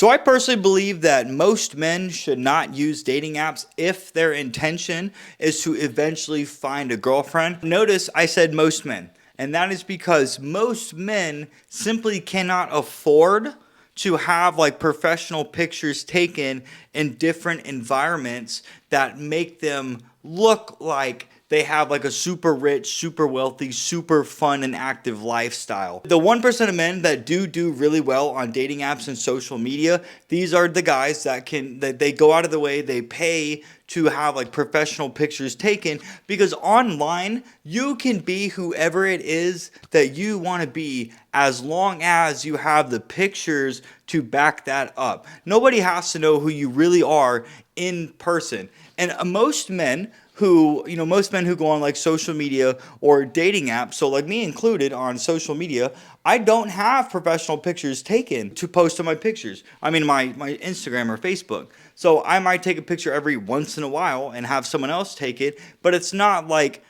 So I personally believe that most men should not use dating apps if their intention is to eventually find a girlfriend. Notice I said most men, and that is because most men simply cannot afford to have like professional pictures taken in different environments that make them look like they have like a super rich, super wealthy, super fun and active lifestyle. The 1% of men that do really well on dating apps and social media, these are the guys that they go out of the way, they pay to have like professional pictures taken, because online you can be whoever it is that you want to be as long as you have the pictures to back that up. Nobody has to know who you really are in person. And most men who go on like social media or dating apps, so like me included on social media, I don't have professional pictures taken to post on my pictures. I mean my Instagram or Facebook. So I might take a picture every once in a while and have someone else take it, but it's not like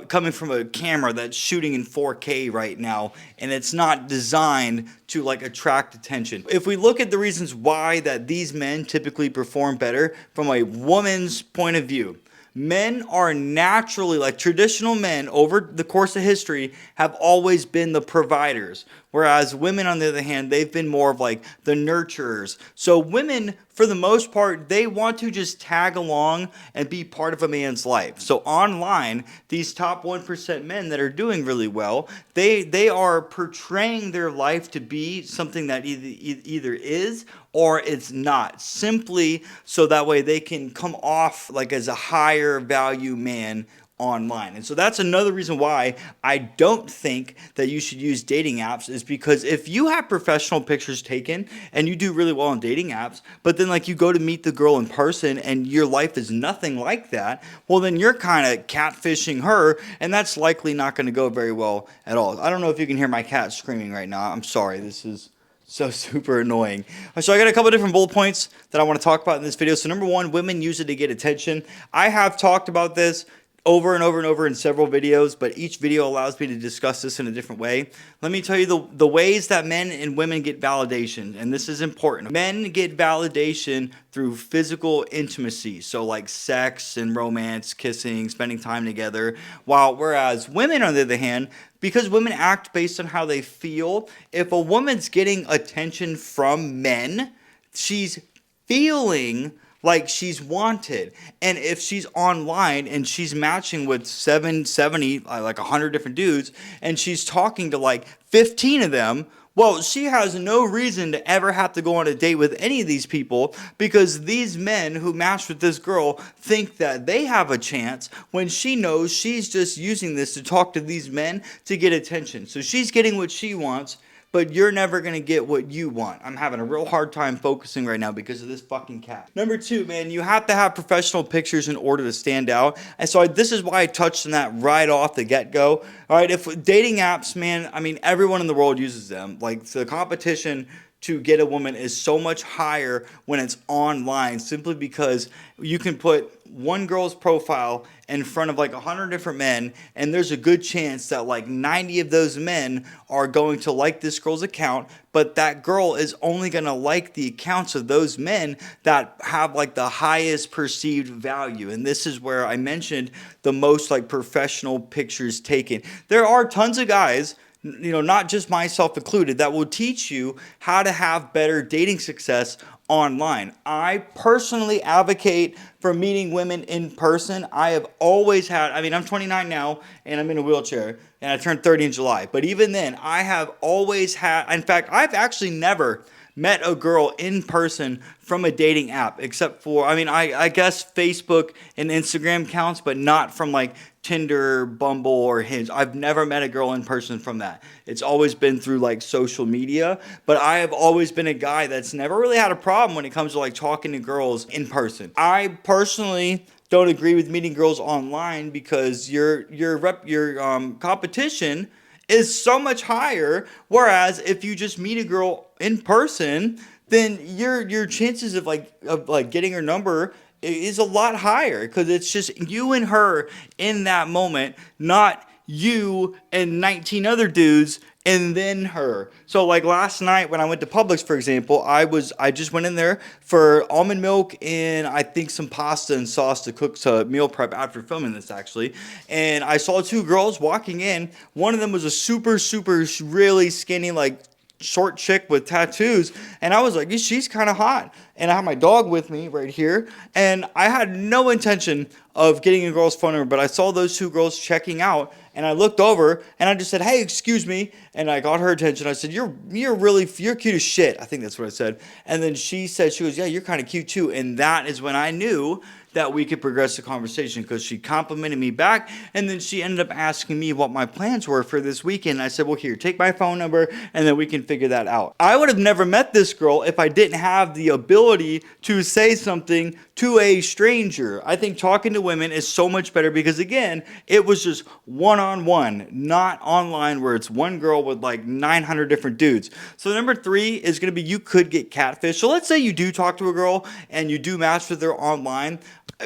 coming from a camera that's shooting in 4K right now, and it's not designed to like attract attention. If we look at the reasons why that these men typically perform better from a woman's point of view, men are naturally, like traditional men over the course of history, have always been the providers. Whereas women, on the other hand, they've been more of like the nurturers. So women, for the most part, they want to just tag along and be part of a man's life. So online, these top 1% men that are doing really well, they are portraying their life to be something that either is or it's not, simply so that way they can come off like as a higher value man online. And so that's another reason why I don't think that you should use dating apps, is because if you have professional pictures taken and you do really well on dating apps, but then like you go to meet the girl in person and your life is nothing like that, well then you're kind of catfishing her, and that's likely not going to go very well at all. I don't know if you can hear my cat screaming right now. I'm sorry, this is so super annoying. So I got a couple different bullet points that I want to talk about in this video. So number one, women use it to get attention. I have talked about this over and over and over in several videos, but each video allows me to discuss this in a different way. Let me tell you the ways that men and women get validation, and this is important. Men get validation through physical intimacy, so like sex and romance, kissing, spending time together, whereas women, on the other hand, because women act based on how they feel, if a woman's getting attention from men, she's feeling like she's wanted. And if she's online and she's matching with 70, like 100 different dudes, and she's talking to like 15 of them, well, she has no reason to ever have to go on a date with any of these people, because these men who match with this girl think that they have a chance, when she knows she's just using this to talk to these men to get attention. So she's getting what she wants, but you're never going to get what you want. I'm having a real hard time focusing right now because of this fucking cat. Number two, man, you have to have professional pictures in order to stand out. And so this is why I touched on that right off the get-go. All right, if dating apps, man, I mean, everyone in the world uses them. Like, the competition to get a woman is so much higher when it's online, simply because you can put one girl's profile in front of like 100 different men, and there's a good chance that like 90 of those men are going to like this girl's account, but that girl is only going to like the accounts of those men that have like the highest perceived value. And this is where I mentioned the most like professional pictures taken. There are tons of guys, not just myself included, that will teach you how to have better dating success online. I personally advocate for meeting women in person. I have always had, I'm 29 now and I'm in a wheelchair, and I turned 30 in July. But even then, I have always had, in fact, I've actually never met a girl in person from a dating app, except for, I guess Facebook and Instagram counts, but not from like Tinder, Bumble, or Hinge. I've never met a girl in person from that. It's always been through like social media, but I have always been a guy that's never really had a problem when it comes to like talking to girls in person. I personally don't agree with meeting girls online, because your competition is so much higher, whereas if you just meet a girl in person, then your chances of getting her number is a lot higher, because it's just you and her in that moment, not you and 19 other dudes and then her. So like last night when I went to Publix, for example, I just went in there for almond milk and I think some pasta and sauce to cook to meal prep after filming this actually. And I saw two girls walking in. One of them was a super really skinny, like short chick with tattoos, and I was like, she's kind of hot. And I have my dog with me right here, and I had no intention of getting a girl's phone number, but I saw those two girls checking out, and I looked over and I just said, hey, excuse me, and I got her attention. I said, you're cute as shit. I think that's what I said. And then she goes, yeah, you're kind of cute too. And that is when I knew that we could progress the conversation, because she complimented me back, and then she ended up asking me what my plans were for this weekend. I said, well, here, take my phone number, and then we can figure that out. I would have never met this girl if I didn't have the ability to say something to a stranger. I think talking to women is so much better because, again, it was just one-on-one, not online where it's one girl with like 900 different dudes. So number 3 is going to be, you could get catfished. So let's say you do talk to a girl and you do match with her online.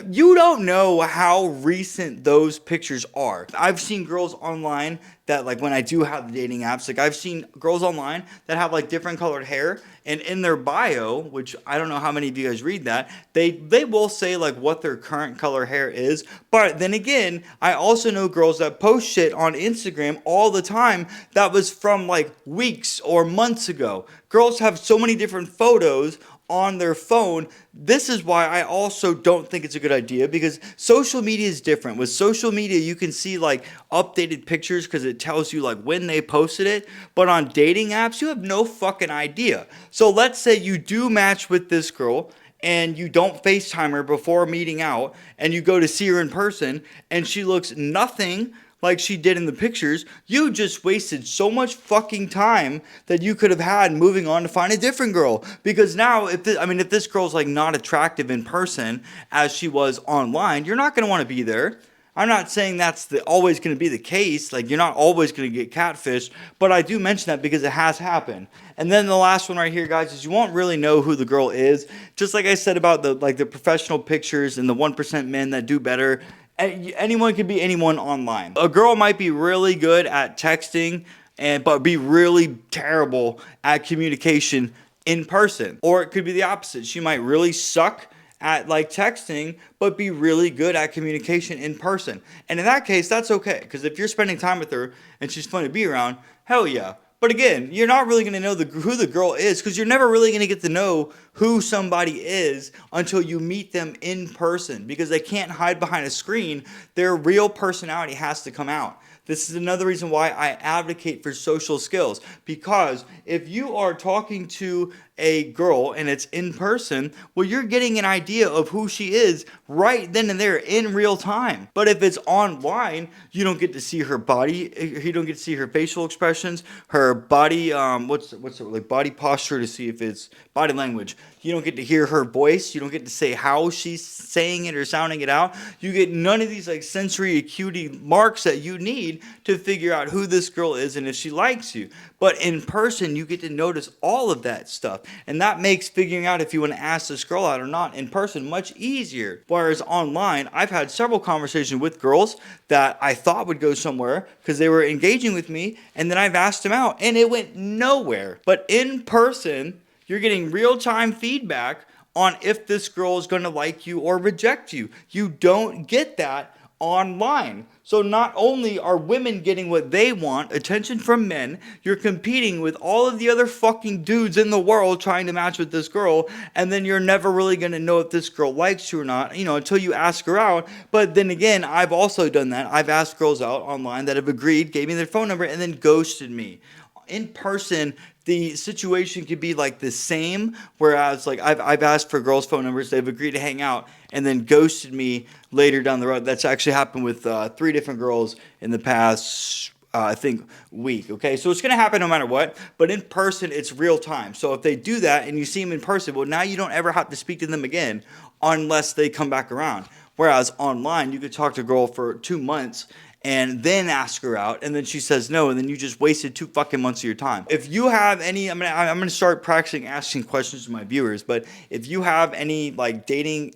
You don't know how recent those pictures are. I've seen girls online that, like, when I do have the dating apps, like I've seen girls online that have like different colored hair, and in their bio, which I don't know how many of you guys read that, they will say like what their current color hair is. But then again, I also know girls that post shit on Instagram all the time that was from like weeks or months ago. Girls have so many different photos on their phone. This is why I also don't think it's a good idea, because social media is different. With social media, you can see like updated pictures because it tells you like when they posted it. But on dating apps, you have no fucking idea. So let's say you do match with this girl and you don't FaceTime her before meeting out, and you go to see her in person and she looks nothing like she did in the pictures. You just wasted so much fucking time that you could have had moving on to find a different girl. Because now, if this girl's like not attractive in person as she was online, you're not going to want to be there. I'm not saying that's always going to be the case. Like, you're not always going to get catfished, but I do mention that because it has happened. And then the last one right here, guys, is you won't really know who the girl is. Just like I said about the professional pictures and the 1% men that do better. Anyone can be anyone online. A girl might be really good at texting but be really terrible at communication in person. Or it could be the opposite. She might really suck at like texting but be really good at communication in person. And in that case, that's okay, because if you're spending time with her and she's fun to be around, hell yeah. But again, you're not really going to know who the girl is, because you're never really going to get to know who somebody is until you meet them in person, because they can't hide behind a screen. Their real personality has to come out. This is another reason why I advocate for social skills, because if you are talking to a girl and it's in person, well, you're getting an idea of who she is right then and there in real time. But if it's online, you don't get to see her body, you don't get to see her facial expressions, her body, body posture, to see if it's body language. You don't get to hear her voice. You don't get to say how she's saying it or sounding it out. You get none of these like sensory acuity marks that you need to figure out who this girl is and if she likes you. But in person, you get to notice all of that stuff. And that makes figuring out if you want to ask this girl out or not in person much easier. Whereas online, I've had several conversations with girls that I thought would go somewhere because they were engaging with me, and then I've asked them out and it went nowhere. But in person, you're getting real-time feedback on if this girl is going to like you or reject you. You don't get that online. So not only are women getting what they want, attention from men, you're competing with all of the other fucking dudes in the world trying to match with this girl, and then you're never really going to know if this girl likes you or not, until you ask her out. But then again, I've also done that. I've asked girls out online that have agreed, gave me their phone number, and then ghosted me. In person, the situation could be like the same, whereas like I've asked for girls' phone numbers, they've agreed to hang out, and then ghosted me later down the road. That's actually happened with 3 different girls in the past, I think, week. Okay, so it's gonna happen no matter what. But in person, it's real time. So if they do that and you see them in person, well, now you don't ever have to speak to them again unless they come back around. Whereas online, you could talk to a girl for 2 months and then ask her out, and then she says no, and then you just wasted 2 fucking months of your time. If you have any, I'm gonna start practicing asking questions to my viewers, but if you have any like dating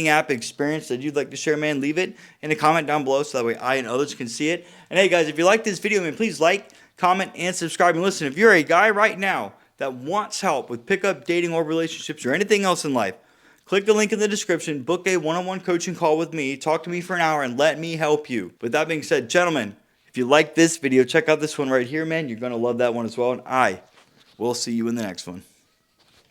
app experience that you'd like to share, man, leave it in a comment down below so that way I and others can see it. And hey guys, if you like this video, man, please like, comment, and subscribe. And listen, if you're a guy right now that wants help with pickup, dating, or relationships, or anything else in life, click the link in the description, book a one-on-one coaching call with me, talk to me for an hour, and let me help you. With that being said, gentlemen, if you like this video, check out this one right here, man. You're going to love that one as well, and I will see you in the next one.